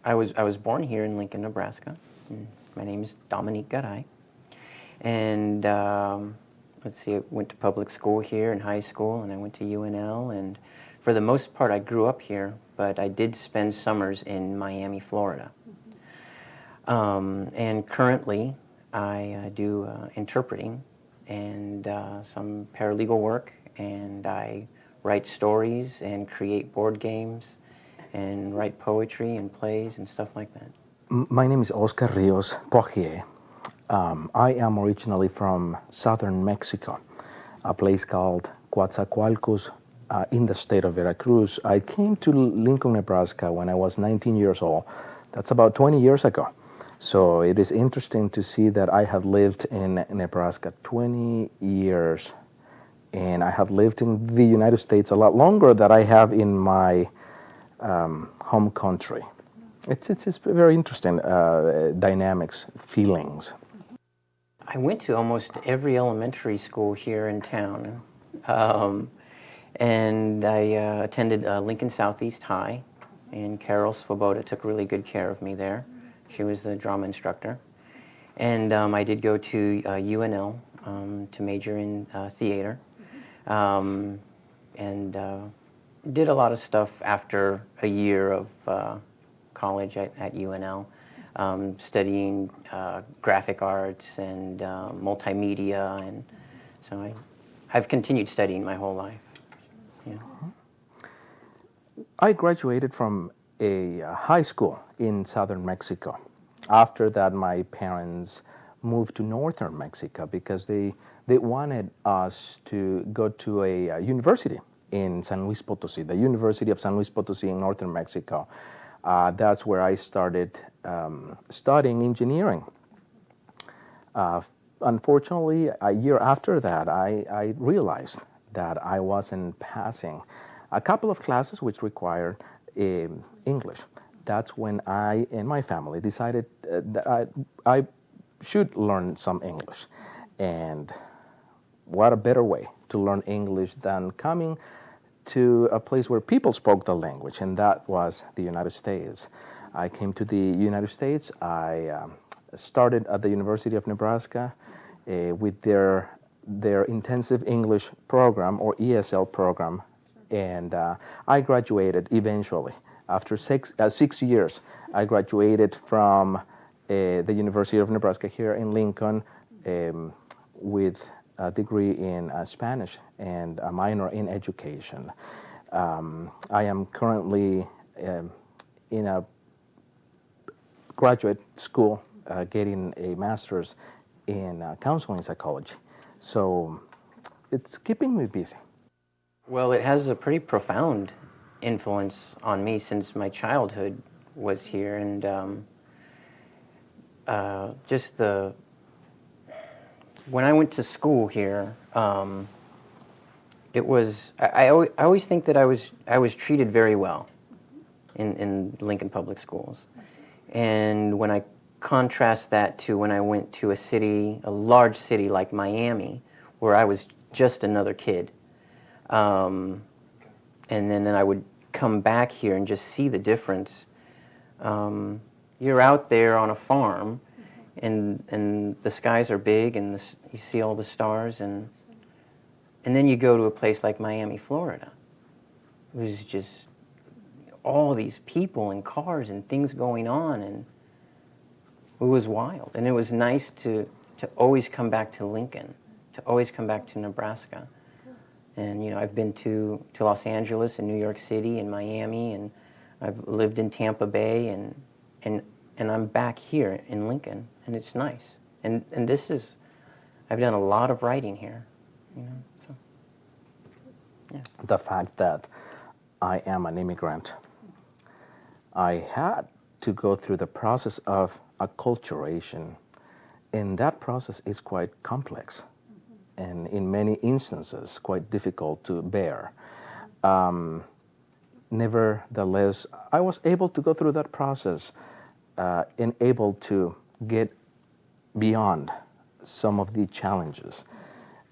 I was born here in Lincoln, Nebraska. My name is Dominique Garay, and let's see, I went to public school here in high school, and I went to UNL, and for the most part, I grew up here, but I did spend summers in Miami, Florida. And currently, I do interpreting and some paralegal work, and I write stories and create board games and write poetry and plays and stuff like that. My name is Oscar Rios. I am originally from southern Mexico, a place called Coatzacoalcos in the state of Veracruz. I came to Lincoln, Nebraska when I was 19 years old. That's about 20 years ago. So it is interesting to see that I have lived in Nebraska 20 years, and I have lived in the United States a lot longer than I have in my home country. It's very interesting dynamics, feelings. I went to almost every elementary school here in town, and I attended Lincoln Southeast High, and Carol Svoboda took really good care of me there. She was the drama instructor. And I did go to UNL to major in theater, and did a lot of stuff after a year of college at UNL, studying graphic arts and multimedia, and so I've continued studying my whole life. Yeah. I graduated from a high school in southern Mexico. After that, my parents moved to northern Mexico because they wanted us to go to a university in San Luis Potosí, the University of San Luis Potosí in northern Mexico. That's where I started studying engineering. Unfortunately, a year after that, I realized that I wasn't passing a couple of classes which required English. That's when I and my family decided that I should learn some English. And what a better way to learn English than coming to a place where people spoke the language, and that was the United States. I came to the United States. I started at the University of Nebraska with their intensive English program, or ESL program, and I graduated eventually. After 6 years, I graduated from the University of Nebraska here in Lincoln with a degree in Spanish and a minor in education. I am currently in a graduate school getting a master's in counseling psychology. So it's keeping me busy. Well, it has a pretty profound influence on me since my childhood was here, and just when I went to school here, it was I always think that I was treated very well in Lincoln Public Schools, and when I contrast that to when I went to a large city like Miami, where I was just another kid, and then I would come back here and just see the difference. You're out there on a farm, and the skies are big, and you see all the stars, and then you go to a place like Miami, Florida. It was just all these people and cars and things going on, and it was wild. And it was nice to always come back to Lincoln, to always come back to Nebraska. And I've been to Los Angeles and New York City and Miami, and I've lived in Tampa Bay, and I'm back here in Lincoln, and it's nice. And I've done a lot of writing here, so yeah. The fact that I am an immigrant, I had to go through the process of acculturation, and that process is quite complex, and in many instances quite difficult to bear. Nevertheless, I was able to go through that process and able to get beyond some of the challenges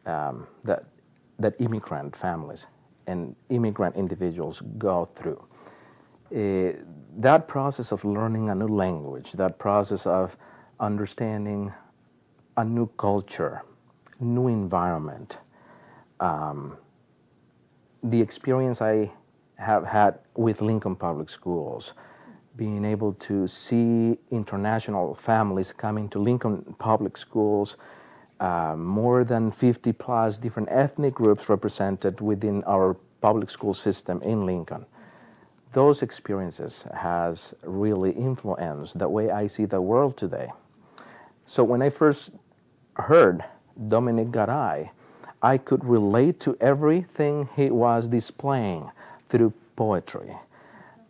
that immigrant families and immigrant individuals go through. That process of learning a new language, that process of understanding a new culture, new environment, the experience I have had with Lincoln Public Schools, being able to see international families coming to Lincoln Public Schools, more than 50 plus different ethnic groups represented within our public school system in Lincoln. Those experiences has really influenced the way I see the world today. So when I first heard Dominique Garay, I could relate to everything he was displaying through poetry.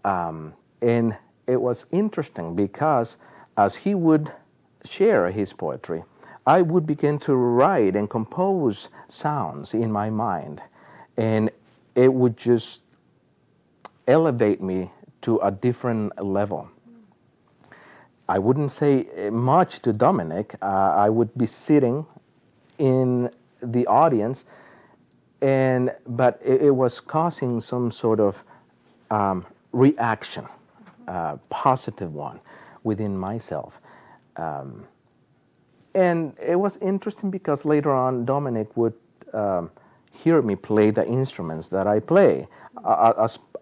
And it was interesting because as he would share his poetry, I would begin to write and compose sounds in my mind. And it would just elevate me to a different level. I wouldn't say much to Dominic. I would be sitting in the audience, but it was causing some sort of reaction, positive one, within myself. And it was interesting because later on, Dominic would hear me play the instruments that I play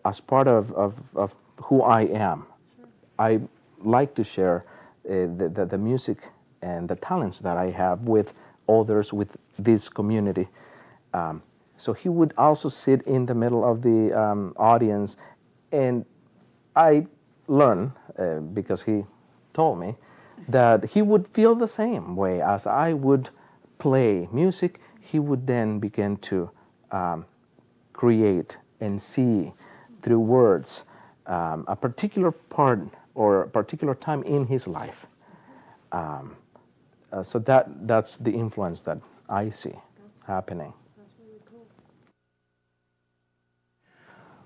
as part of who I am. I like to share the music and the talents that I have with others, with this community. So he would also sit in the middle of the audience, and I learned, because he told me, that he would feel the same way as I would play music. He would then begin to create and see through words a particular part or a particular time in his life. So that's the influence that I see happening. That's really cool.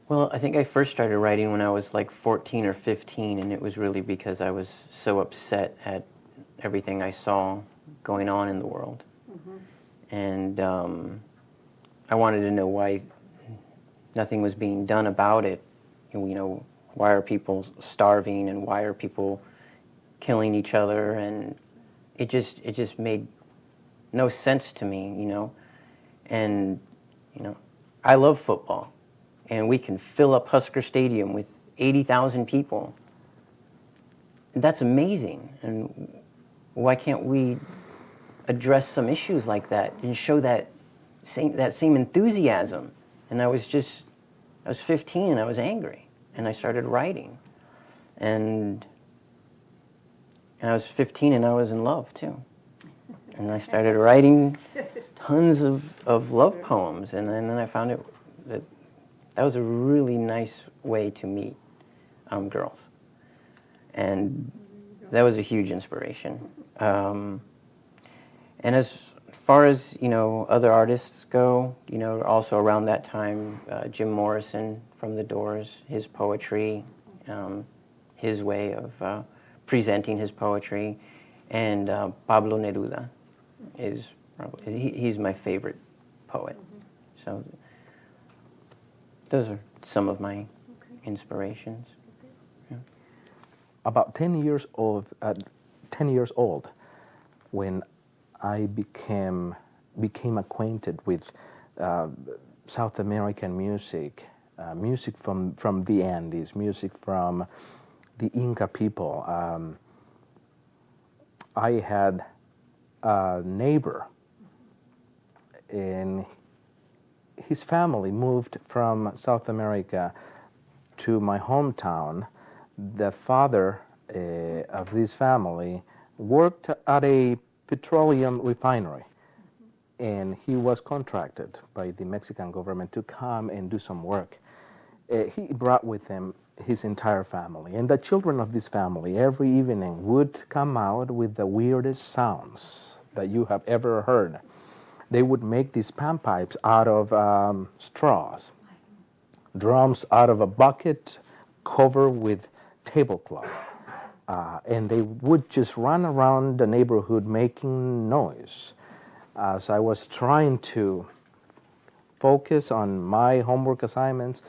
Well, I think I first started writing when I was like 14 or 15, and it was really because I was so upset at everything I saw going on in the world. And I wanted to know why nothing was being done about it. You know, why are people starving and why are people killing each other? And it just made no sense to me, you know. And, you know, I love football, and we can fill up Husker Stadium with 80,000 people. That's amazing. And why can't we address some issues like that and show that same enthusiasm? And I was 15 and I was angry, and I started writing. And I was 15 and I was in love too. And I started writing tons of love poems, and then I found that was a really nice way to meet girls. And that was a huge inspiration. And as far as, you know, other artists go, you know, also around that time, Jim Morrison from The Doors, his poetry, his way of presenting his poetry, and Pablo Neruda is probably, he's my favorite poet. So those are some of my inspirations. Yeah. About 10 years old, when I became acquainted with South American music, music from the Andes, music from the Inca people. I had a neighbor, and his family moved from South America to my hometown. The father of this family worked at a petroleum refinery, and he was contracted by the Mexican government to come and do some work. He brought with him his entire family, and the children of this family every evening would come out with the weirdest sounds that you have ever heard. They would make these panpipes out of straws, drums out of a bucket covered with tablecloth, and they would just run around the neighborhood making noise. So I was trying to focus on my homework assignments.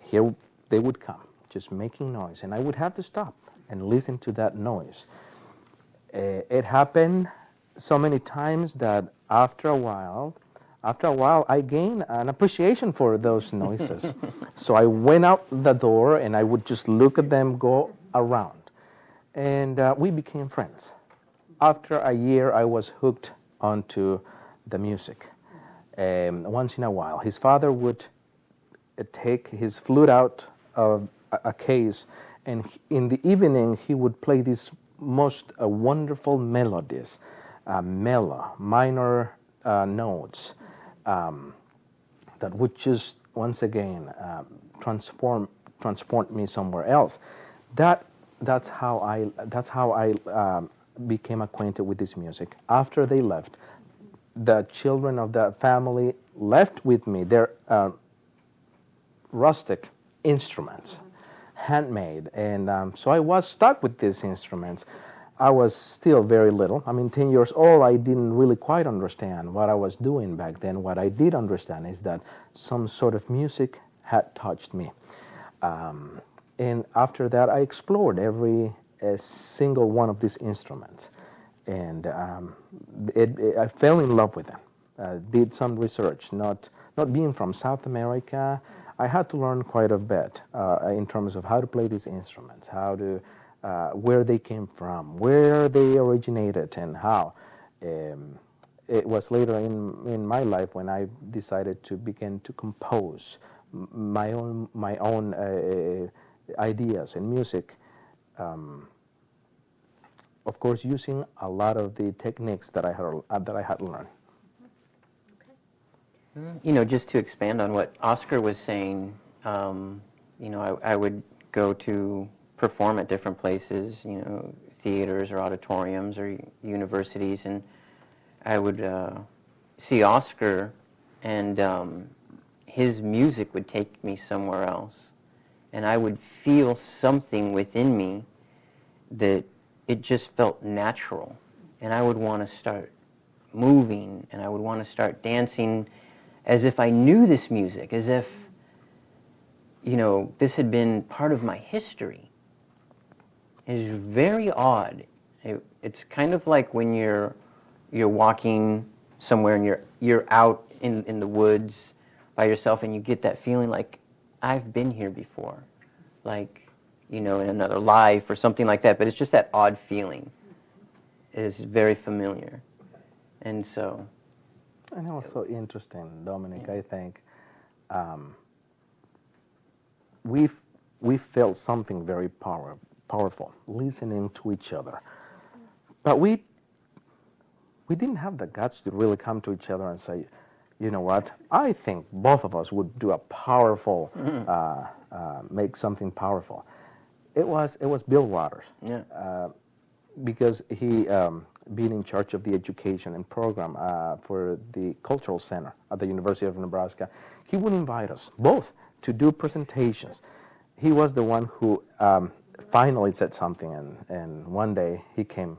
Here they would come just making noise, and I would have to stop and listen to that noise. It happened so many times that after a while, I gained an appreciation for those noises. So I went out the door and I would just look at them go around. And we became friends. After a year, I was hooked onto the music. Once in a while, his father would take his flute out of a case, and in the evening, he would play these most wonderful melodies, minor notes, that would just once again transport me somewhere else. That's how I became acquainted with this music. After they left, the children of the family left with me their rustic instruments, handmade, and so I was stuck with these instruments. I was still very little. I mean, 10 years old, I didn't really quite understand what I was doing back then. What I did understand is that some sort of music had touched me. And after that, I explored every single one of these instruments. And I fell in love with them. Did some research. Not being from South America, I had to learn quite a bit in terms of how to play these instruments, where they came from, where they originated, and how. It was later in my life when I decided to begin to compose my own ideas and music. Of course, using a lot of the techniques that I had learned. You know, just to expand on what Oscar was saying, you know, I would go to perform at different places, you know, theaters or auditoriums or universities, and I would see Oscar, and his music would take me somewhere else, and I would feel something within me that it just felt natural, and I would want to start moving, and I would want to start dancing as if I knew this music, as if, you know, this had been part of my history. It is very odd. It's kind of like when you're walking somewhere and you're out in the woods by yourself, and you get that feeling like, I've been here before, like, you know, in another life or something like that. But it's just that odd feeling. It is very familiar, and so. And also interesting, Dominic. Yeah. I think we felt something very powerful listening to each other, but we didn't have the guts to really come to each other and say, you know what? I think both of us would do a powerful, make something powerful. It was Bill Waters. Yeah. Because he being in charge of the education and program for the Cultural Center at the University of Nebraska, he would invite us both to do presentations. He was the one who finally said something, and one day he came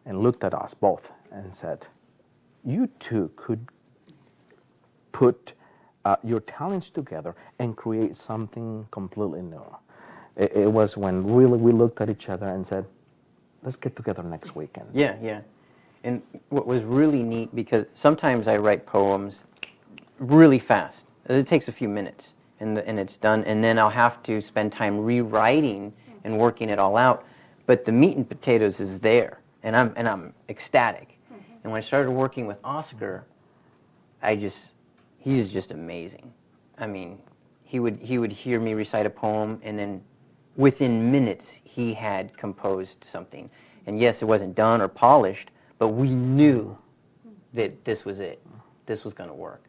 and looked at us both and said, you two could put your talents together and create something completely new. It was when really we looked at each other and said, let's get together next weekend. Yeah, yeah. And what was really neat, because sometimes I write poems really fast. It takes a few minutes, and it's done, and then I'll have to spend time rewriting and working it all out. But the meat and potatoes is there, and I'm ecstatic. And when I started working with Oscar, he's just amazing. I mean, he would hear me recite a poem, and then within minutes, he had composed something. And yes, it wasn't done or polished, but we knew that this was it. This was going to work.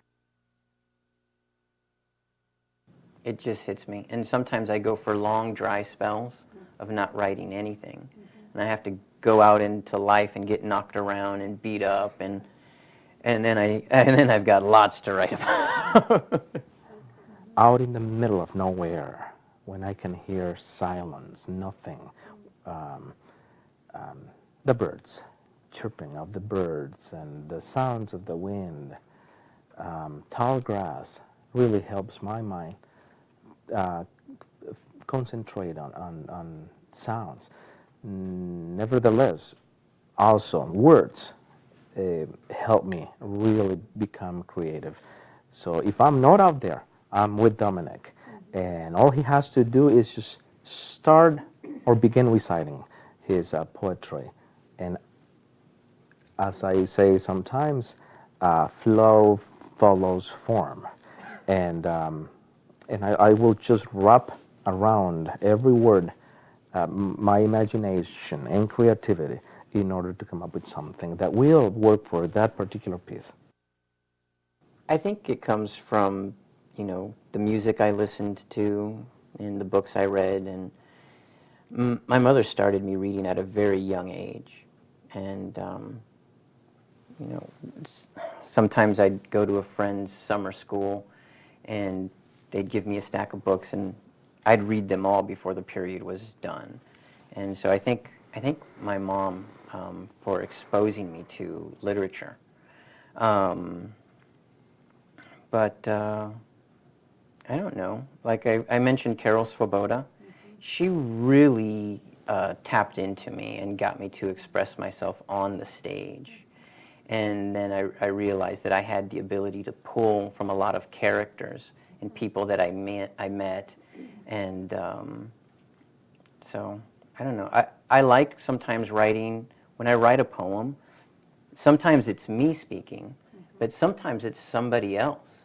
It just hits me. And sometimes I go for long, dry spells of not writing anything. And I have to go out into life and get knocked around and beat up, and then I've got lots to write about. Out in the middle of nowhere, when I can hear silence, nothing, the birds, chirping of the birds and the sounds of the wind, tall grass really helps my mind concentrate on sounds. Nevertheless, also words help me really become creative. So if I'm not out there, I'm with Dominic, and all he has to do is just start or begin reciting his poetry. And as I say sometimes, flow follows form, and I will just wrap around every word my imagination and creativity in order to come up with something that will work for that particular piece. I think it comes from, the music I listened to and the books I read. And my mother started me reading at a very young age. And, sometimes I'd go to a friend's summer school and they'd give me a stack of books and I'd read them all before the period was done. And so I think my mom, for exposing me to literature. But I don't know. Like I mentioned Carol Svoboda. She really tapped into me and got me to express myself on the stage. And then I realized that I had the ability to pull from a lot of characters and people that I met. And so, I don't know. I like sometimes writing, when I write a poem, sometimes it's me speaking, but sometimes it's somebody else,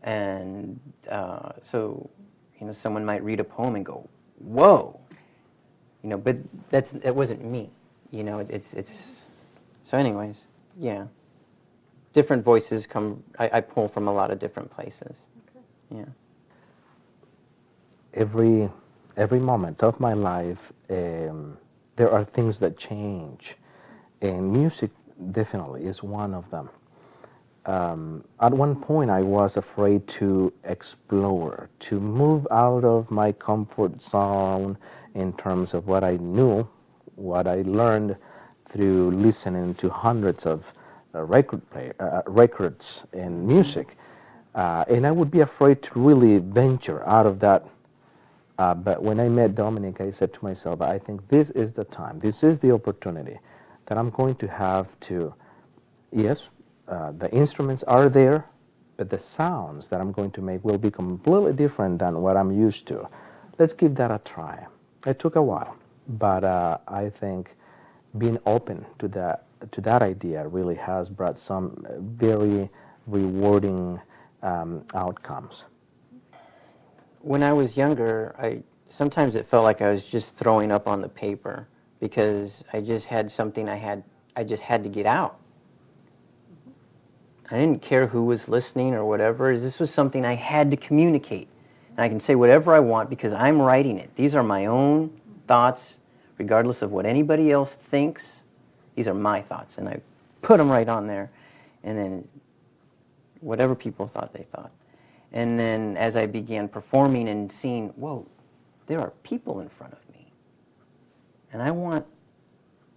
And so, someone might read a poem and go, whoa, but it wasn't me, it's, so anyways, yeah. Different voices come, I pull from a lot of different places, yeah. Every moment of my life, there are things that change, and music definitely is one of them. At one point, I was afraid to explore, to move out of my comfort zone in terms of what I knew, what I learned through listening to hundreds of records and music. And I would be afraid to really venture out of that. But when I met Dominic, I said to myself, I think this is the time, this is the opportunity that I'm going to have to, yes, the instruments are there, but the sounds that I'm going to make will be completely different than what I'm used to. Let's give that a try. It took a while, but I think being open to that idea really has brought some very rewarding outcomes. When I was younger, sometimes it felt like I was just throwing up on the paper because I just had something I just had to get out. I didn't care who was listening or whatever. This was something I had to communicate. And I can say whatever I want because I'm writing it. These are my own thoughts, regardless of what anybody else thinks. These are my thoughts, and I put them right on there. And then whatever people thought, they thought. And then as I began performing and seeing, whoa, there are people in front of me. And I want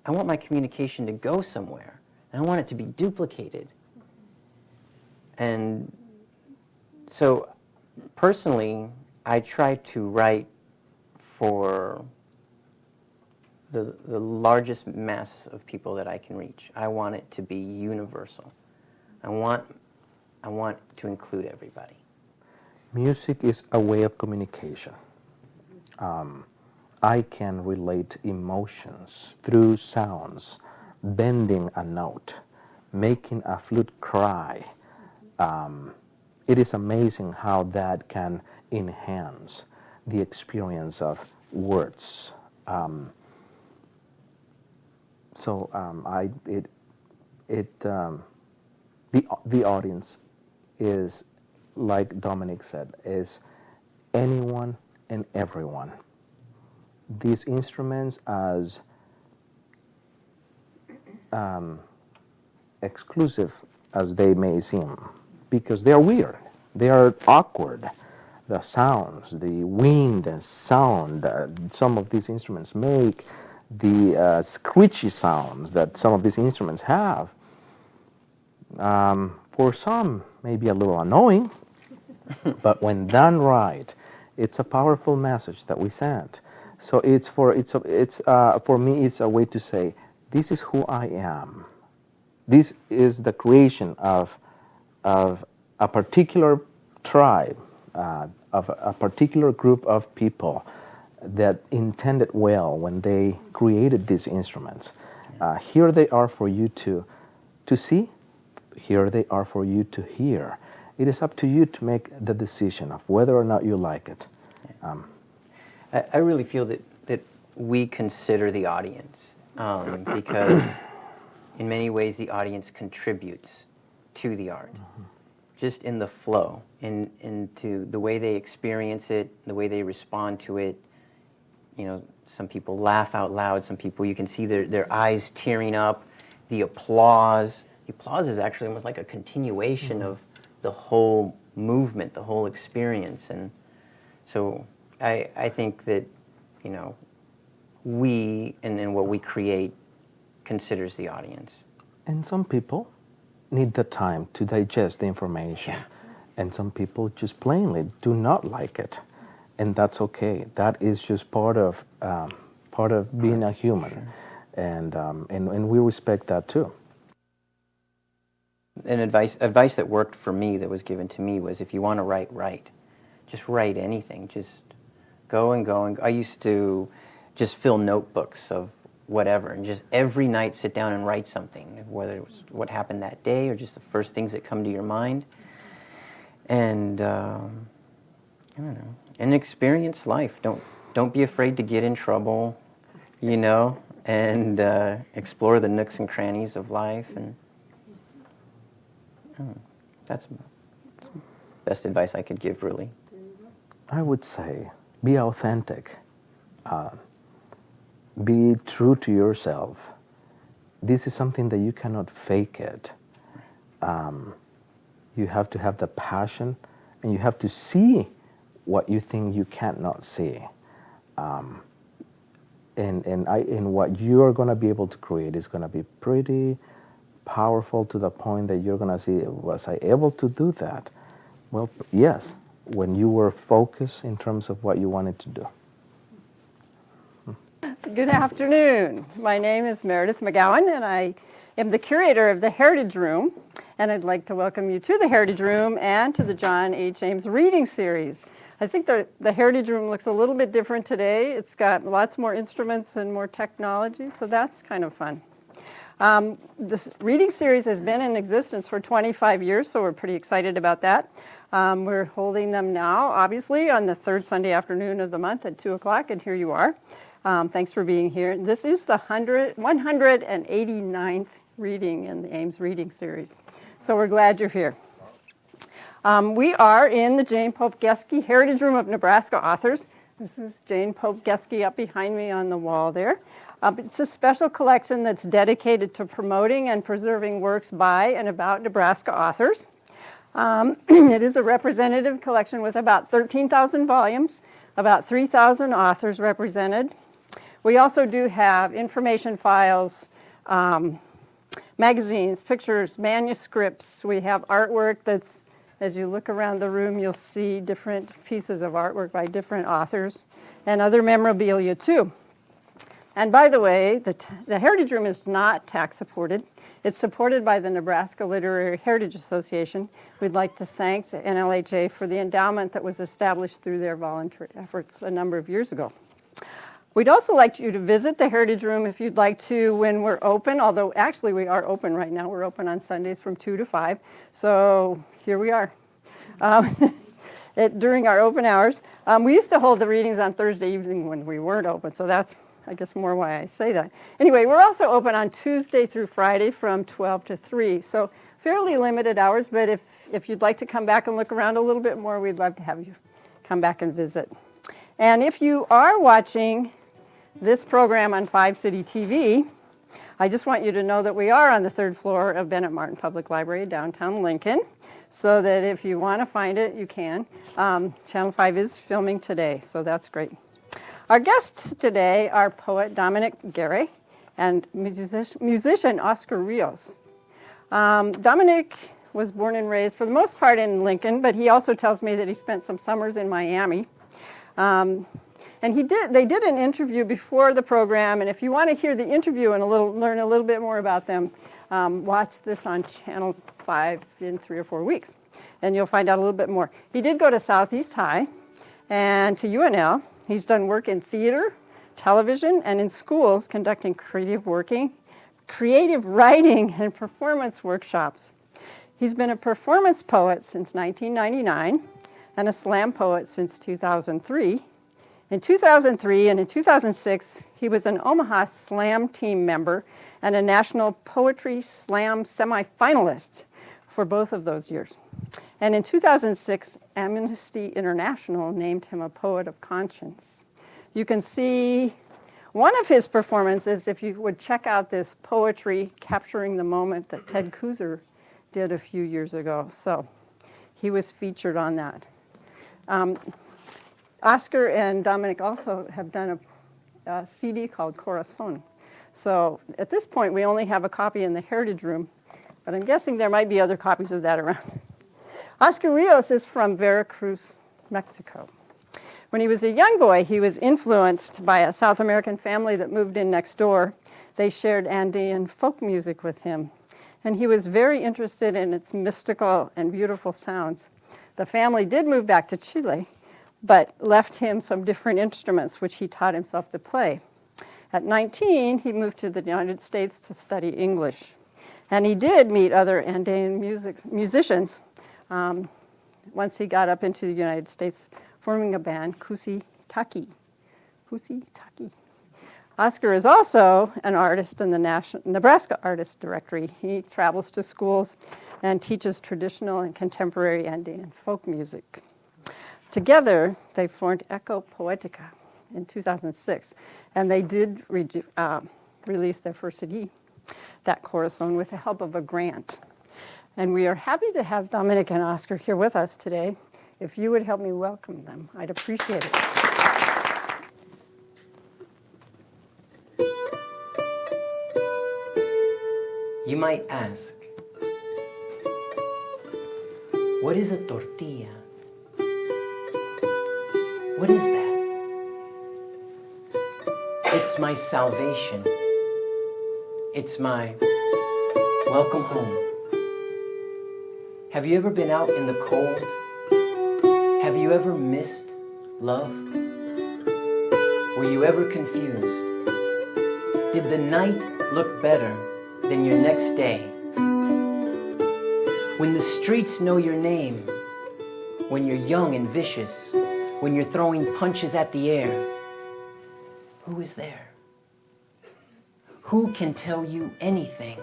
my communication to go somewhere. And I want it to be duplicated. And so personally, I try to write for the largest mass of people that I can reach. I want it to be universal. I want to include everybody. Music is a way of communication. I can relate emotions through sounds, bending a note, making a flute cry. It is amazing how that can enhance the experience of words. The audience is, like Dominic said, is anyone and everyone. These instruments, as exclusive as they may seem, because they are weird, they are awkward. The sounds, the wind and sound some of these instruments make, the screechy sounds that some of these instruments have, for some may be a little annoying, but when done right It's a powerful message that we send. So for me, it's a way to say, this is who I am. This is the creation of a particular tribe, of a particular group of people that intended well when they created these instruments. Here they are for you to see. Here they are for you to hear. It is up to you to make the decision of whether or not you like it. I really feel that we consider the audience because in many ways the audience contributes to the art, just in the flow, into the way they experience it, the way they respond to it. You know, some people laugh out loud, some people you can see their eyes tearing up, the applause. The applause is actually almost like a continuation of the whole movement, the whole experience. And so I think that, you know, we and what we create considers the audience. And some people need the time to digest the information. Yeah. And some people just plainly do not like it. And that's okay. That is just part of being a human. Sure. And we respect that too. And advice that worked for me, that was given to me, was if you want to write. Just write anything. Just go and go. And I used to just fill notebooks of whatever, and just every night sit down and write something, whether it was what happened that day or just the first things that come to your mind. And I don't know, and experience life. Don't be afraid to get in trouble, you know, and explore the nooks and crannies of life. And that's the best advice I could give, really. I would say be authentic. Be true to yourself. This is something that you cannot fake it. You have to have the passion, and you have to see what you think you cannot see. And what you are going to be able to create is going to be pretty powerful, to the point that you're going to see, was I able to do that? Well, yes, when you were focused in terms of what you wanted to do. Good afternoon. My name is Meredith McGowan, and I am the curator of the Heritage Room. And I'd like to welcome you to the Heritage Room and to the John H. Ames reading series. I think the Heritage Room looks a little bit different today. It's got lots more instruments and more technology, so that's kind of fun. This reading series has been in existence for 25 years, so we're pretty excited about that. We're holding them now, obviously, on the third Sunday afternoon of the month at 2 o'clock, and here you are. Thanks for being here. This is the 189th reading in the Ames reading series, so we're glad you're here. We are in the Jane Pope Geske Heritage Room of Nebraska Authors. This is Jane Pope Geske up behind me on the wall there. It's a special collection that's dedicated to promoting and preserving works by and about Nebraska authors. It is a representative collection with about 13,000 volumes, about 3,000 authors represented. We also do have information files, magazines, pictures, manuscripts. We have artwork that's, as you look around the room, you'll see different pieces of artwork by different authors, and other memorabilia too. And by the way, the Heritage Room is not tax supported. It's supported by the Nebraska Literary Heritage Association. We'd like to thank the NLHA for the endowment that was established through their voluntary efforts a number of years ago. We'd also like you to visit the Heritage Room if you'd like to when we're open, although actually we are open right now. We're open on Sundays from 2 to 5. So here we are during our open hours. We used to hold the readings on Thursday evening when we weren't open, so that's, I guess, more why I say that. Anyway, we're also open on Tuesday through Friday from 12 to 3. So fairly limited hours, but if you'd like to come back and look around a little bit more, we'd love to have you come back and visit. And if you are watching this program on 5 City TV, I just want you to know that we are on the third floor of Bennett Martin Public Library, downtown Lincoln, so that if you want to find it, you can. Channel 5 is filming today, so that's great. Our guests today are poet Dominique Garay and musician Oscar Rios. Dominique was born and raised, for the most part, in Lincoln, but he also tells me that he spent some summers in Miami. And they did an interview before the program, and if you want to hear the interview and learn a little bit more about them, watch this on Channel 5 in 3 or 4 weeks, and you'll find out a little bit more. He did go to Southeast High and to UNL. He's done work in theater, television, and in schools conducting creative writing, and performance workshops. He's been a performance poet since 1999 and a slam poet since 2003. In 2003 and in 2006, he was an Omaha Slam team member and a National Poetry Slam semifinalist for both of those years. And in 2006, Amnesty International named him a Poet of Conscience. You can see one of his performances, if you would check out this poetry capturing the moment that Ted Kooser did a few years ago. So he was featured on that. Oscar and Dominic also have done a CD called Corazon. So at this point, we only have a copy in the Heritage Room, but I'm guessing there might be other copies of that around. Oscar Rios is from Veracruz, Mexico. When he was a young boy, he was influenced by a South American family that moved in next door. They shared Andean folk music with him, and he was very interested in its mystical and beautiful sounds. The family did move back to Chile, but left him some different instruments, which he taught himself to play. At 19, he moved to the United States to study English. And he did meet other Andean musicians once he got up into the United States, forming a band, Kusi Taki. Oscar is also an artist in the Nebraska Artist Directory. He travels to schools and teaches traditional and contemporary Andean folk music. Together, they formed Echo Poetica in 2006, and they did release their first CD, that Corazon, with the help of a grant. And we are happy to have Dominic and Oscar here with us today. If you would help me welcome them, I'd appreciate it. You might ask, what is a tortilla? What is that? It's my salvation. It's my welcome home. Have you ever been out in the cold? Have you ever missed love? Were you ever confused? Did the night look better than your next day? When the streets know your name, when you're young and vicious, when you're throwing punches at the air, who is there? Who can tell you anything?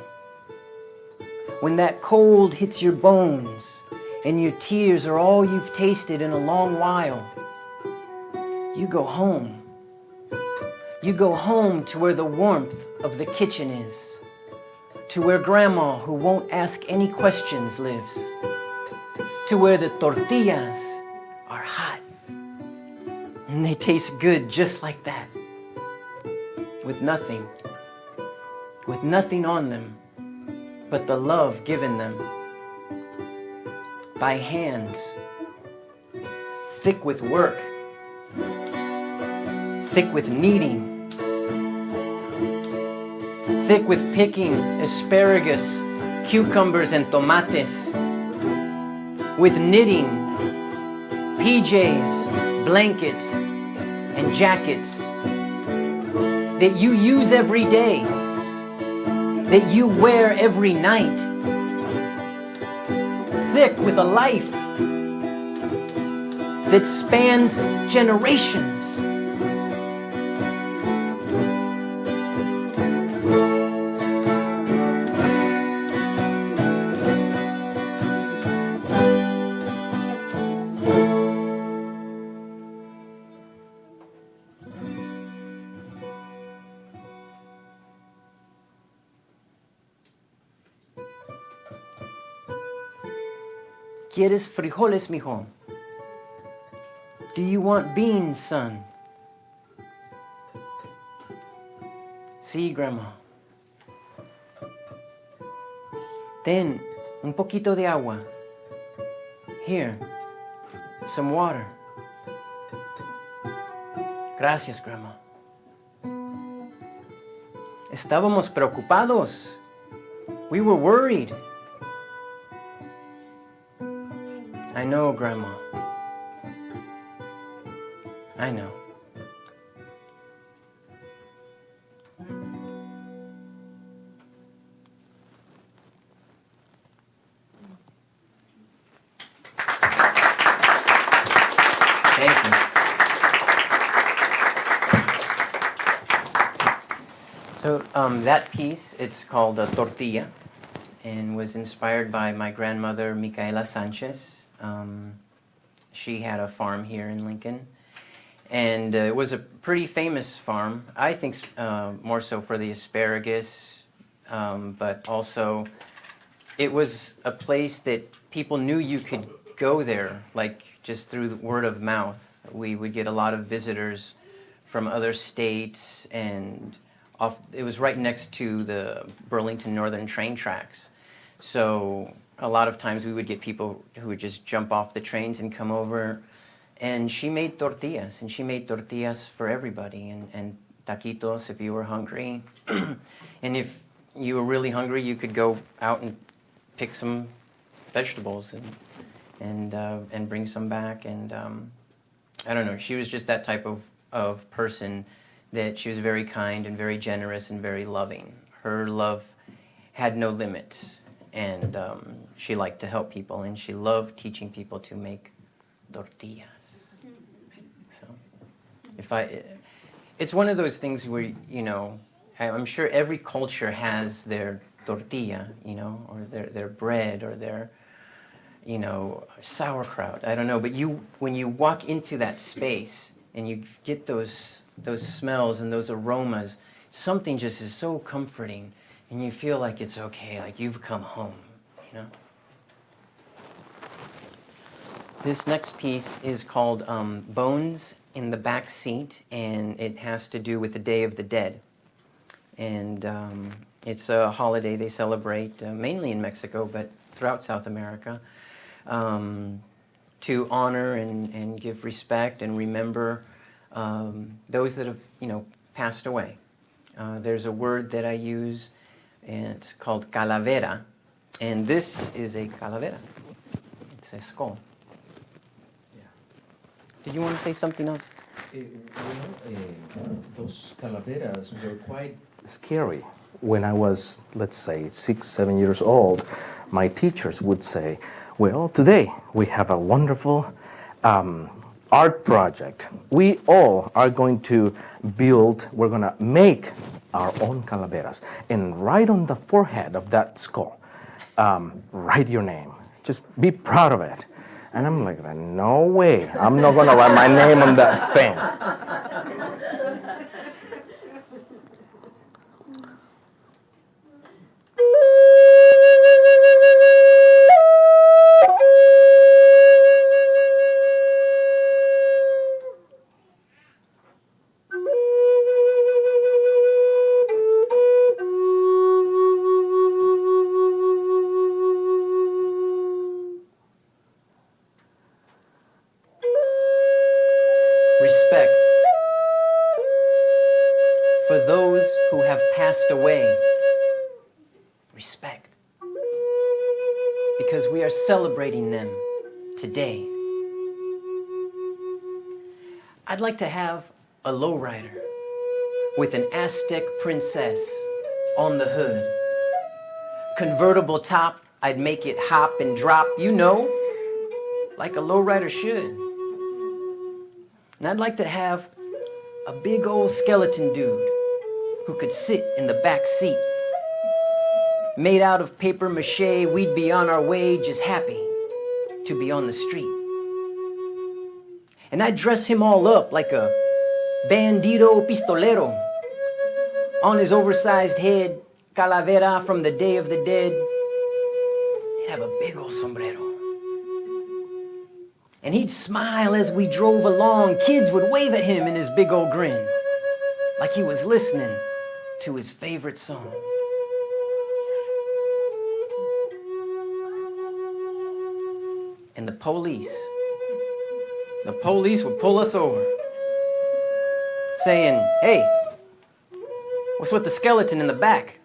When that cold hits your bones and your tears are all you've tasted in a long while, you go home. You go home to where the warmth of the kitchen is, to where grandma who won't ask any questions lives, to where the tortillas are hot. And they taste good just like that, with nothing on them but the love given them by hands thick with work, thick with kneading, thick with picking asparagus, cucumbers, and tomates, with knitting, PJs, blankets, and jackets that you use every day, that you wear every night, thick with a life that spans generations. ¿Quieres frijoles, mijo? Do you want beans, son? Sí, grandma. Ten un poquito de agua. Here, some water. Gracias, Grandma. Estábamos preocupados. We were worried. I know, Grandma. I know. Thank you. So that piece, it's called Tortilla, and was inspired by my grandmother, Micaela Sanchez. She had a farm here in Lincoln, and it was a pretty famous farm. I think more so for the asparagus, but also it was a place that people knew you could go there, like just through the word of mouth. We would get a lot of visitors from other states, and it was right next to the Burlington Northern train tracks. So a lot of times we would get people who would just jump off the trains and come over. And she made tortillas, and she made tortillas for everybody, and taquitos if you were hungry. And if you were really hungry, you could go out and pick some vegetables and bring some back. And I don't know, she was just that type of person, that she was very kind and very generous and very loving. Her love had no limits, and she liked to help people, and she loved teaching people to make tortillas. So, it's one of those things where, you know, I'm sure every culture has their tortilla, you know, or their bread, or their, you know, sauerkraut. I don't know, but when you walk into that space and you get those smells and those aromas, something just is so comforting, and you feel like it's okay, like you've come home, you know. This next piece is called Bones in the Back Seat, and it has to do with the Day of the Dead. And it's a holiday they celebrate mainly in Mexico, but throughout South America, to honor and give respect and remember those that have, you know, passed away. There's a word that I use, and it's called calavera, and this is a calavera. It's a skull. Yeah. Did you want to say something else? Those calaveras were quite scary. When I was, let's say, 6, 7 years old, my teachers would say, well, today we have a wonderful art project. We all are going to we're going to make our own calaveras. And right on the forehead of that skull, write your name. Just be proud of it. And I'm like, no way. I'm not going to write my name on that thing. Respect for those who have passed away. Respect. Because we are celebrating them today. I'd like to have a lowrider with an Aztec princess on the hood. Convertible top, I'd make it hop and drop, you know, like a lowrider should. And I'd like to have a big old skeleton dude who could sit in the back seat. Made out of paper mache, we'd be on our way, just happy to be on the street. And I'd dress him all up like a bandito pistolero. On his oversized head, calavera from the Day of the Dead. He'd have a big old sombrero. And he'd smile as we drove along. Kids would wave at him in his big old grin, like he was listening to his favorite song. And the police would pull us over. saying, "Hey, what's with the skeleton in the back?"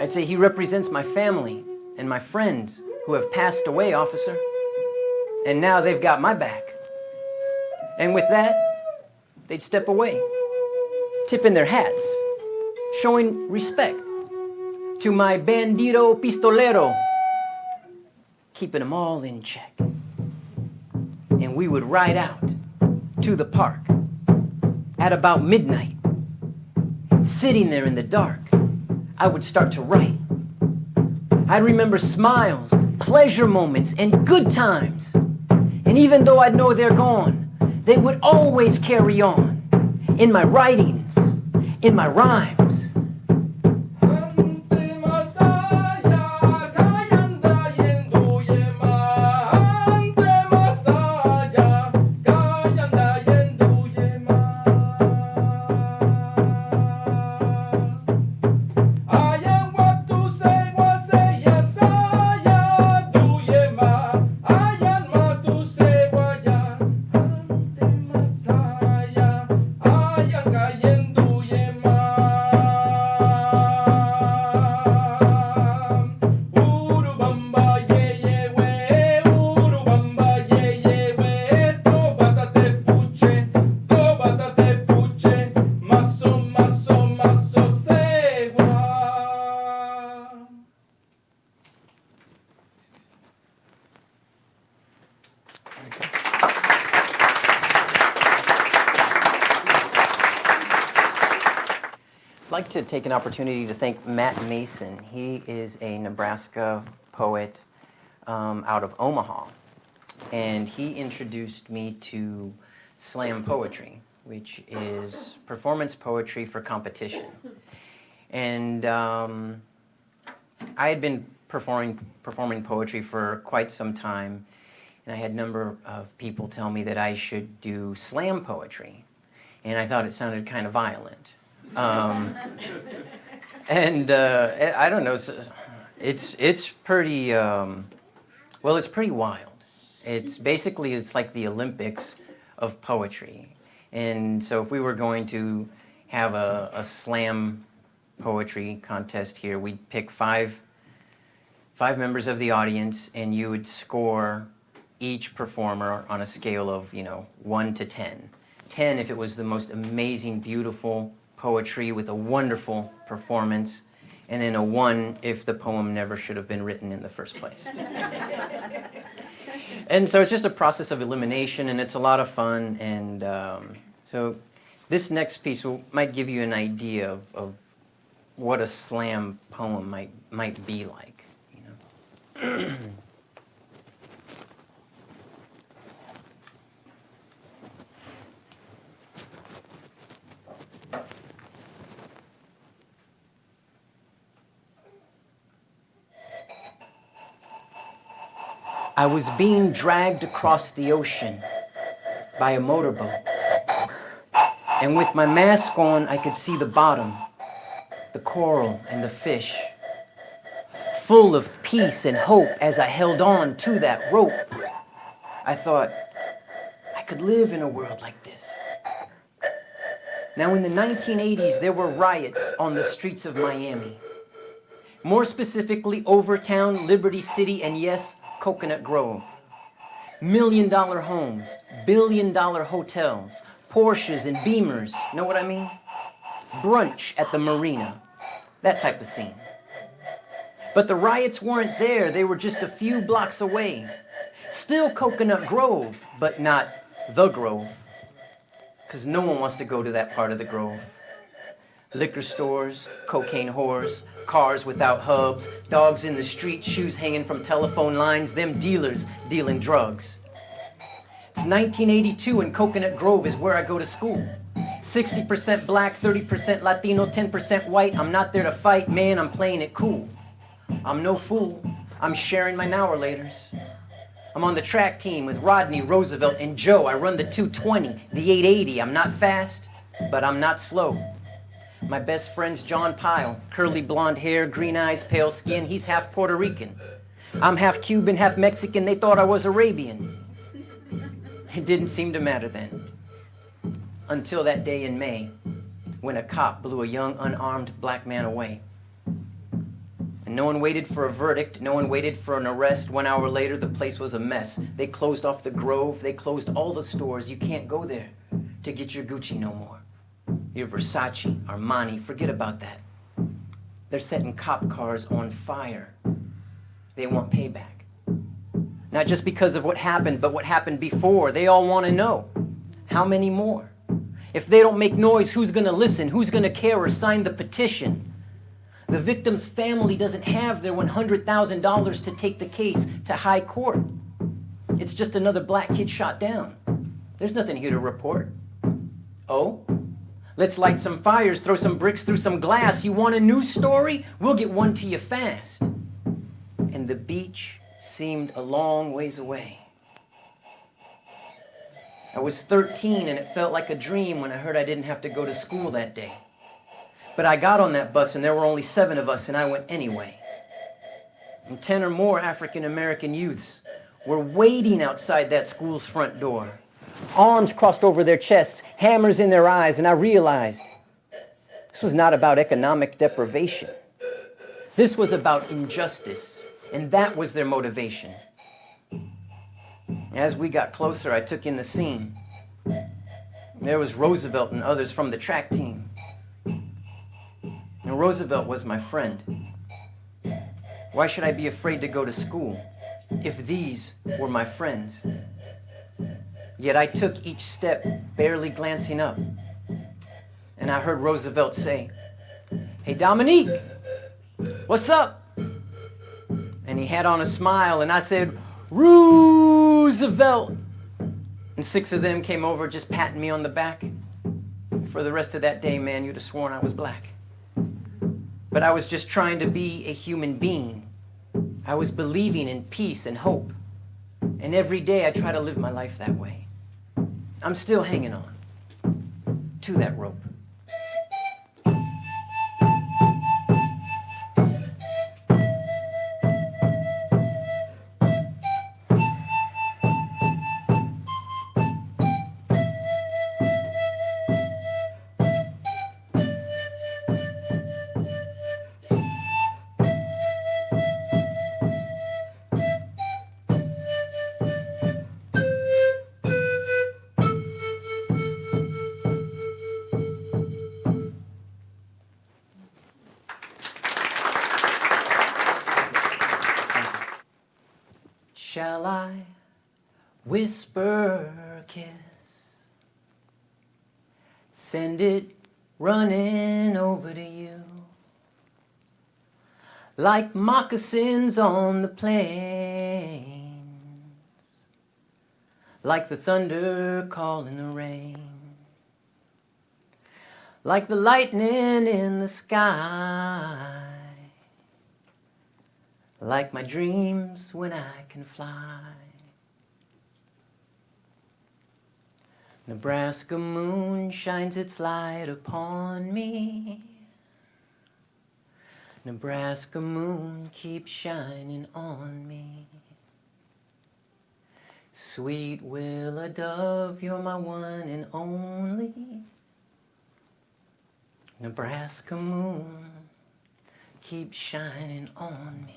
I'd say, "He represents my family and my friends who have passed away, officer. And now they've got my back." And with that, they'd step away, tipping their hats, showing respect to my bandito pistolero, keeping them all in check. And we would ride out to the park at about midnight. Sitting there in the dark, I would start to write. I'd remember smiles, pleasure moments, and good times. And even though I'd know they're gone, they would always carry on in my writings, in my rhymes. I'd like to take an opportunity to thank Matt Mason. He is a Nebraska poet out of Omaha, and he introduced me to slam poetry, which is performance poetry for competition. And I had been performing poetry for quite some time, and I had a number of people tell me that I should do slam poetry, and I thought it sounded kind of violent. I don't know, it's pretty, well, it's pretty wild. It's like the Olympics of poetry. And so if we were going to have a slam poetry contest here, we'd pick five members of the audience, and you would score each performer on a scale of, 1 to 10. 10 if it was the most amazing, beautiful poetry with a wonderful performance, and then a 1 if the poem never should have been written in the first place. And so it's just a process of elimination, and it's a lot of fun. And so this next piece might give you an idea of what a slam poem might be like. I was being dragged across the ocean by a motorboat. And with my mask on, I could see the bottom, the coral and the fish, full of peace and hope as I held on to that rope. I thought, I could live in a world like this. Now, in the 1980s, there were riots on the streets of Miami. More specifically, Overtown, Liberty City, and yes, Coconut Grove. $1 million homes, $1 billion hotels, Porsches and Beamers, know what I mean? Brunch at the marina, that type of scene. But the riots weren't there, they were just a few blocks away. Still Coconut Grove, but not the Grove, because no one wants to go to that part of the Grove. Liquor stores, cocaine whores, cars without hubs, dogs in the street, shoes hanging from telephone lines, them dealers dealing drugs. It's 1982 and Coconut Grove is where I go to school. 60% black, 30% Latino, 10% white. I'm not there to fight, man, I'm playing it cool. I'm no fool, I'm sharing my now-or-laters. I'm on the track team with Rodney, Roosevelt, and Joe. I run the 220, the 880. I'm not fast, but I'm not slow. My best friend's John Pyle, curly blonde hair, green eyes, pale skin. He's half Puerto Rican. I'm half Cuban, half Mexican. They thought I was Arabian. It didn't seem to matter then. until that day in May when a cop blew a young unarmed black man away. And no one waited for a verdict, no one waited for an arrest. 1 hour later, the place was a mess. They closed off the Grove, they closed all the stores. You can't go there to get your Gucci no more. Your Versace, Armani, forget about that. They're setting cop cars on fire. They want payback. Not just because of what happened, but what happened before. They all want to know. How many more? If they don't make noise, who's going to listen? Who's going to care or sign the petition? The victim's family doesn't have their $100,000 to take the case to high court. It's just another black kid shot down. There's nothing here to report. Oh? Let's light some fires, throw some bricks through some glass. You want a news story? We'll get one to you fast. And the beach seemed a long ways away. I was 13 and it felt like a dream when I heard I didn't have to go to school that day. But I got on that bus and there were only 7 of us and I went anyway. And 10 or more African American youths were waiting outside that school's front door. Arms crossed over their chests, hammers in their eyes, and I realized this was not about economic deprivation. This was about injustice, and that was their motivation. As we got closer, I took in the scene. There was Roosevelt and others from the track team. And Roosevelt was my friend. Why should I be afraid to go to school if these were my friends? Yet I took each step, barely glancing up. And I heard Roosevelt say, "Hey, Dominique, what's up?" And he had on a smile, and I said, "Roosevelt." And 6 of them came over just patting me on the back. For the rest of that day, man, you'd have sworn I was black. But I was just trying to be a human being. I was believing in peace and hope. And every day I try to live my life that way. I'm still hanging on to that rope. Shall I whisper a kiss? Send it running over to you like moccasins on the plains, like the thunder calling the rain, like the lightning in the sky, like my dreams when I can fly. Nebraska moon shines its light upon me. Nebraska moon keeps shining on me. Sweet willow dove, you're my one and only. Nebraska moon keeps shining on me.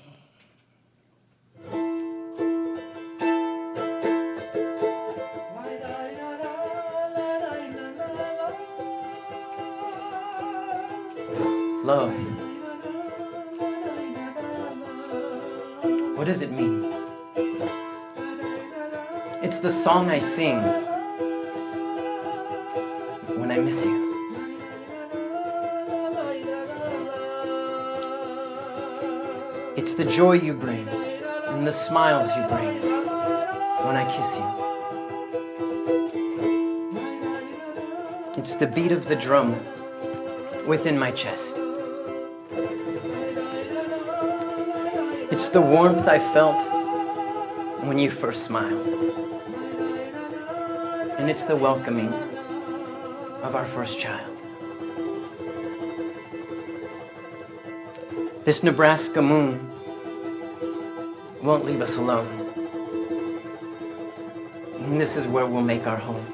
Love. What does it mean? It's the song I sing when I miss you. It's the joy you bring and the smiles you bring when I kiss you. It's the beat of the drum within my chest. It's the warmth I felt when you first smiled. And it's the welcoming of our first child. This Nebraska moon won't leave us alone. And this is where we'll make our home.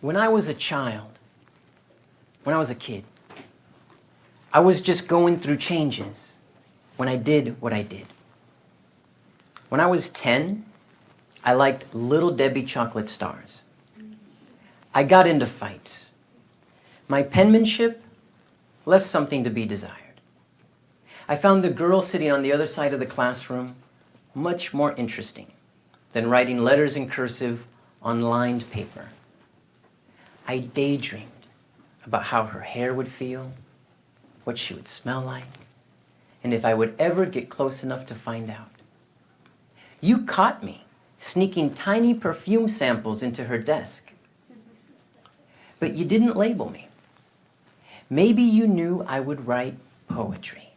When I was a child, when I was a kid, I was just going through changes when I did what I did. When I was 10, I liked Little Debbie chocolate stars. I got into fights. My penmanship left something to be desired. I found the girl sitting on the other side of the classroom much more interesting than writing letters in cursive on lined paper. I daydreamed about how her hair would feel, what she would smell like, and if I would ever get close enough to find out. You caught me sneaking tiny perfume samples into her desk. But you didn't label me. Maybe you knew I would write poetry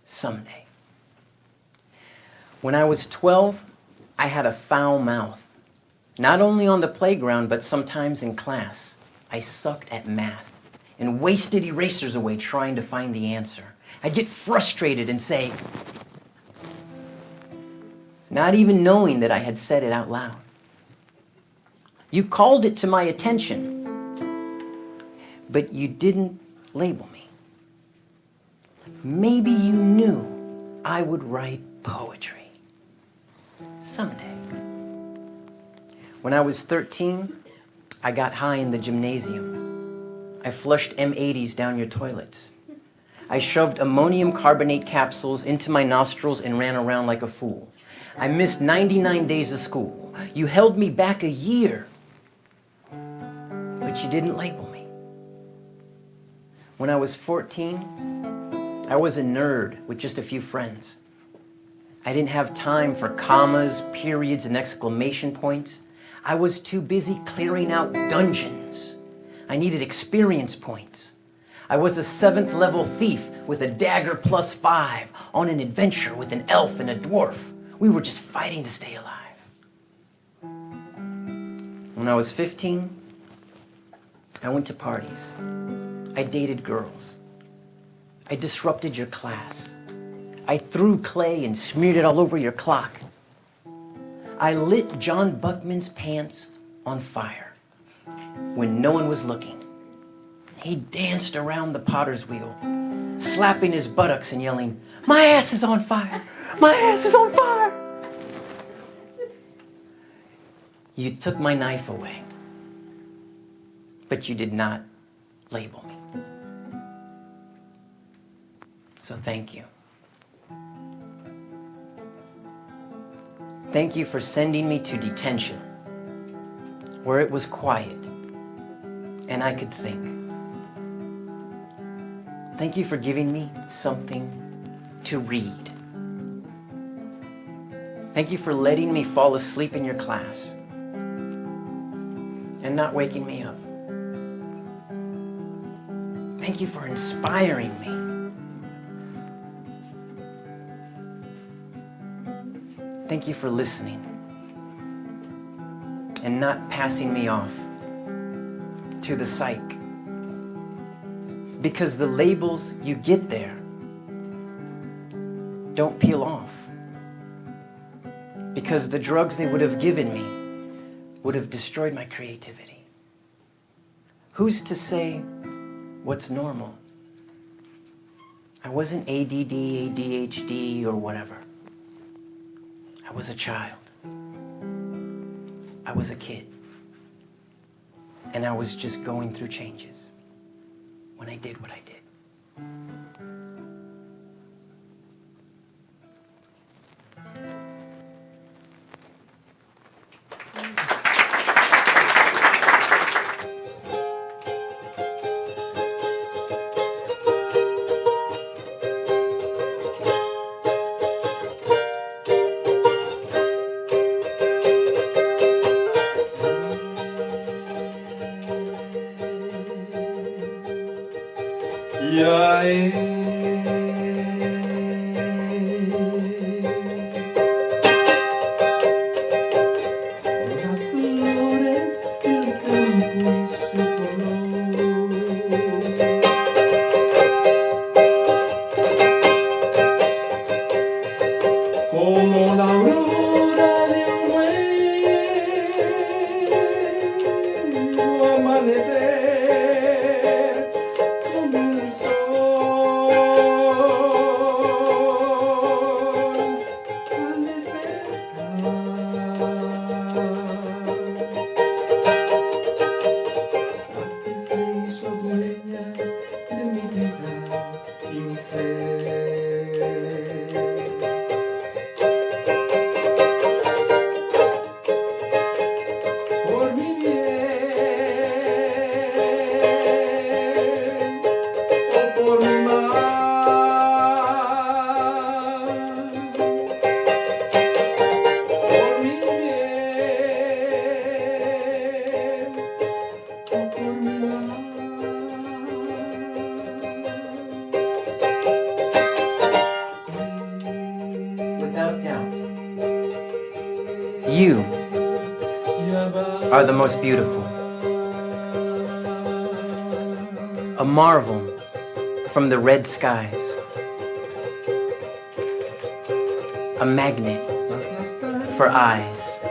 someday. When I was 12, I had a foul mouth. Not only on the playground, but sometimes in class. I sucked at math and wasted erasers away trying to find the answer. I'd get frustrated and say, not even knowing that I had said it out loud. You called it to my attention, but you didn't label me. Maybe you knew I would write poetry someday. When I was 13, I got high in the gymnasium. I flushed M80s down your toilets. I shoved ammonium carbonate capsules into my nostrils and ran around like a fool. I missed 99 days of school. You held me back a year, but you didn't label me. When I was 14, I was a nerd with just a few friends. I didn't have time for commas, periods, and exclamation points. I was too busy clearing out dungeons. I needed experience points. I was a 7th level thief with a dagger +5 on an adventure with an elf and a dwarf. We were just fighting to stay alive. When I was 15, I went to parties. I dated girls. I disrupted your class. I threw clay and smeared it all over your clock. I lit John Buckman's pants on fire when no one was looking. He danced around the potter's wheel, slapping his buttocks and yelling, "My ass is on fire! My ass is on fire!" You took my knife away, but you did not label me. So thank you. Thank you for sending me to detention, where it was quiet and I could think. Thank you for giving me something to read. Thank you for letting me fall asleep in your class and not waking me up. Thank you for inspiring me. Thank you for listening and not passing me off to the psych. Because the labels you get there don't peel off. Because the drugs they would have given me would have destroyed my creativity. Who's to say what's normal? I wasn't ADD, ADHD, or whatever. I was a child. I was a kid. And I was just going through changes when I did what I did. You are the most beautiful. A marvel from the red skies. A magnet for eyes.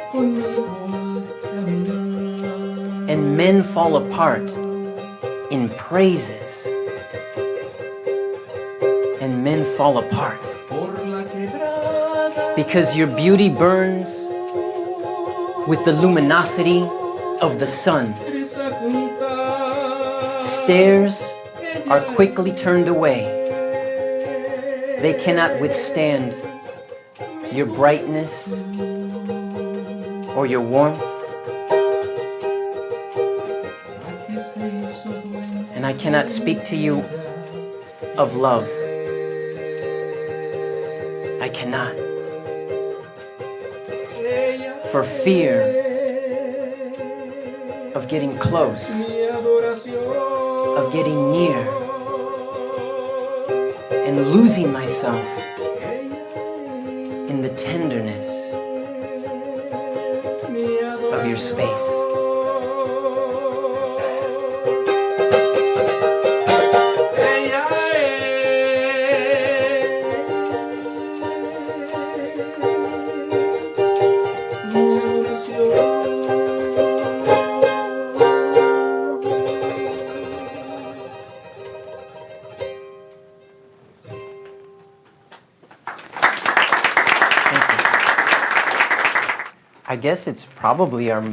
And men fall apart in praises. And men fall apart because your beauty burns with the luminosity of the sun. Stares are quickly turned away. They cannot withstand your brightness or your warmth. And I cannot speak to you of love. I cannot. For fear of getting close, of getting near, and losing myself in the tenderness of your space. I guess it's probably our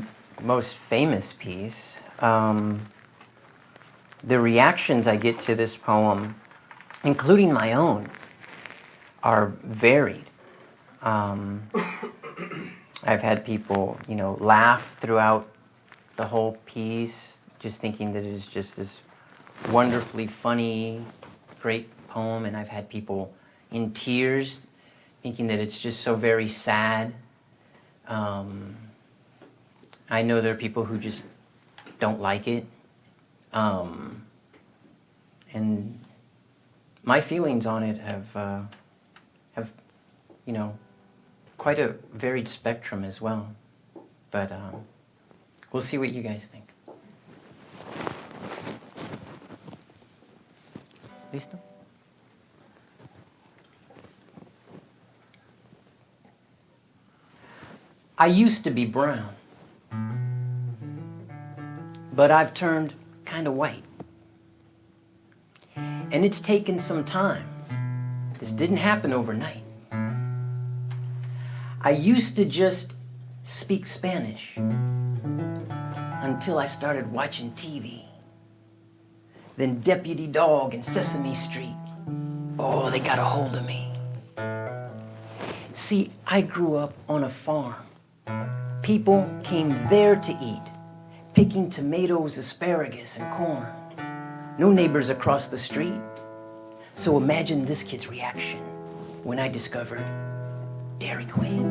most famous piece. The reactions I get to this poem, including my own, are varied. I've had people, laugh throughout the whole piece, just thinking that it is just this wonderfully funny, great poem, and I've had people in tears, thinking that it's just so very sad. I know there are people who just don't like it. And my feelings on it have quite a varied spectrum as well. But we'll see what you guys think. Listo? I used to be brown, but I've turned kind of white. And it's taken some time. This didn't happen overnight. I used to just speak Spanish until I started watching TV. Then Deputy Dog and Sesame Street. Oh, they got a hold of me. See, I grew up on a farm. People came there to eat, picking tomatoes, asparagus, and corn. No neighbors across the street. So imagine this kid's reaction when I discovered Dairy Queen,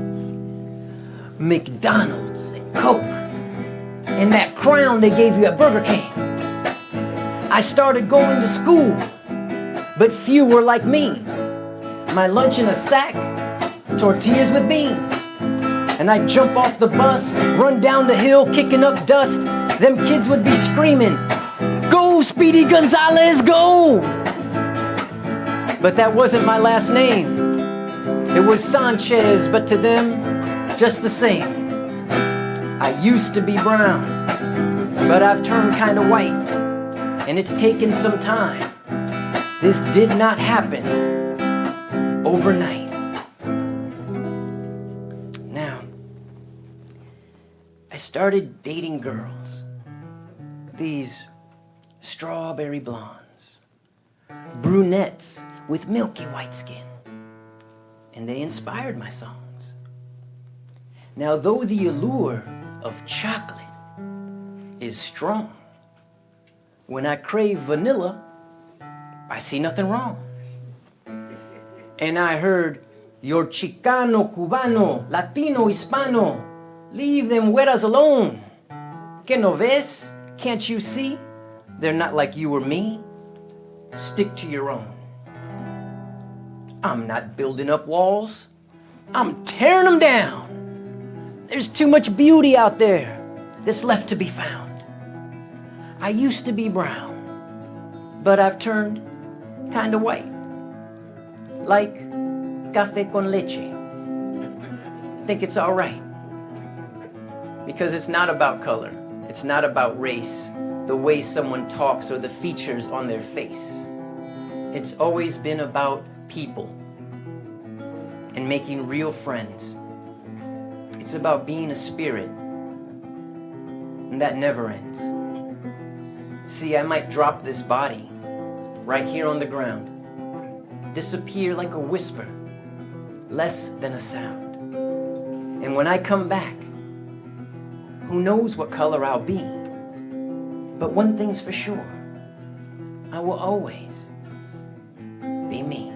McDonald's, and Coke, and that crown they gave you at Burger King. I started going to school, but few were like me. My lunch in a sack, tortillas with beans. And I'd jump off the bus, run down the hill, kicking up dust. Them kids would be screaming, "Go, Speedy Gonzalez, go!" But that wasn't my last name. It was Sanchez, but to them, just the same. I used to be brown, but I've turned kind of white. And it's taken some time. This did not happen overnight. I started dating girls, these strawberry blondes, brunettes with milky white skin, and they inspired my songs. Now, though the allure of chocolate is strong, when I crave vanilla, I see nothing wrong. And I heard, "You're Chicano, Cubano, Latino, Hispano. Leave them güeras alone. Que no ves? Can't you see? They're not like you or me. Stick to your own." I'm not building up walls. I'm tearing them down. There's too much beauty out there that's left to be found. I used to be brown, but I've turned kind of white, like café con leche. I think it's all right, because it's not about color. It's not about race, the way someone talks or the features on their face. It's always been about people and making real friends. It's about being a spirit, and that never ends. See, I might drop this body right here on the ground, disappear like a whisper, less than a sound. And when I come back, who knows what color I'll be? But one thing's for sure, I will always be me.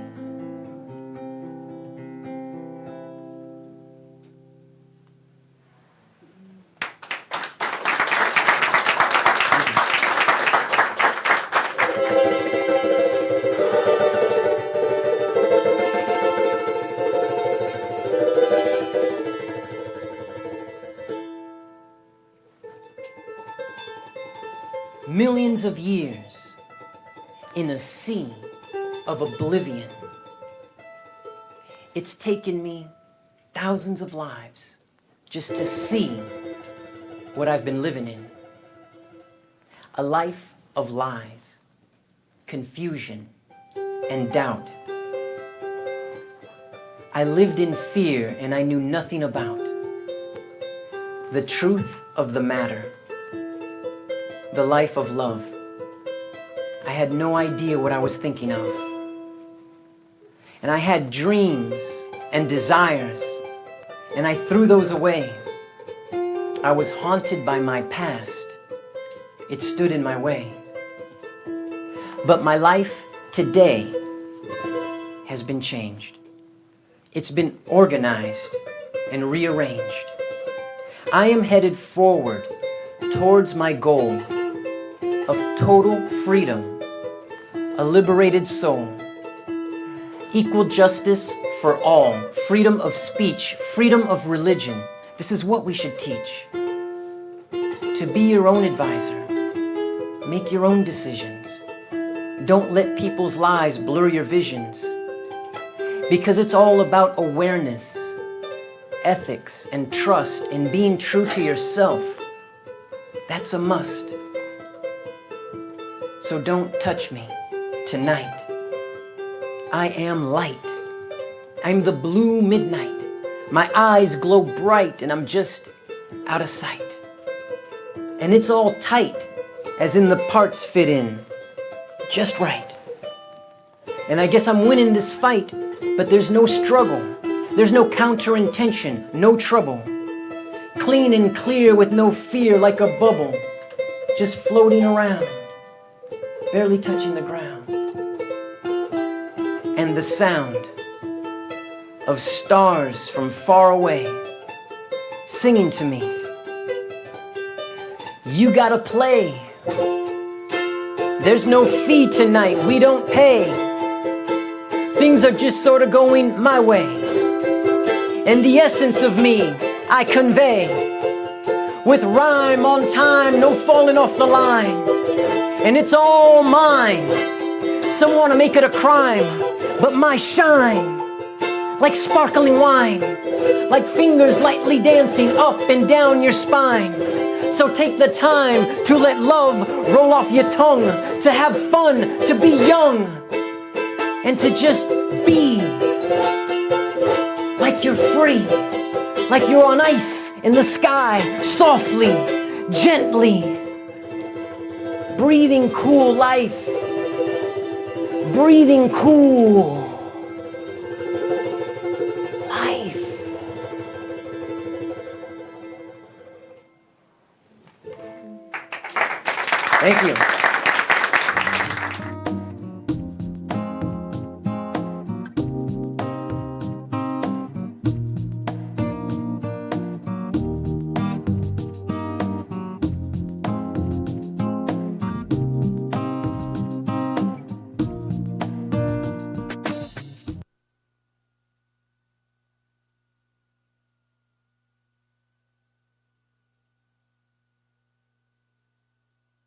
Millions of years in a sea of oblivion. It's taken me thousands of lives just to see what I've been living in. A life of lies, confusion, and doubt. I lived in fear and I knew nothing about the truth of the matter. The life of love. I had no idea what I was thinking of. And I had dreams and desires, and I threw those away. I was haunted by my past. It stood in my way. But my life today has been changed. It's been organized and rearranged. I am headed forward towards my goal of total freedom, a liberated soul, equal justice for all, freedom of speech, freedom of religion. This is what we should teach. To be your own advisor, make your own decisions. Don't let people's lies blur your visions, because it's all about awareness, ethics, and trust, and being true to yourself. That's a must. So don't touch me tonight. I am light. I'm the blue midnight. My eyes glow bright and I'm just out of sight. And it's all tight, as in the parts fit in just right. And I guess I'm winning this fight, but there's no struggle. There's no counter-intention, no trouble. Clean and clear with no fear, like a bubble, just floating around, barely touching the ground. And the sound of stars from far away singing to me. You gotta play. There's no fee tonight, we don't pay. Things are just sort of going my way. And the essence of me I convey with rhyme on time, no falling off the line. And it's all mine. Some want to make it a crime, but my shine, like sparkling wine, like fingers lightly dancing up and down your spine. So take the time to let love roll off your tongue, to have fun, to be young, and to just be like you're free, like you're on ice in the sky, softly, gently, breathing cool life, breathing cool life. Thank you.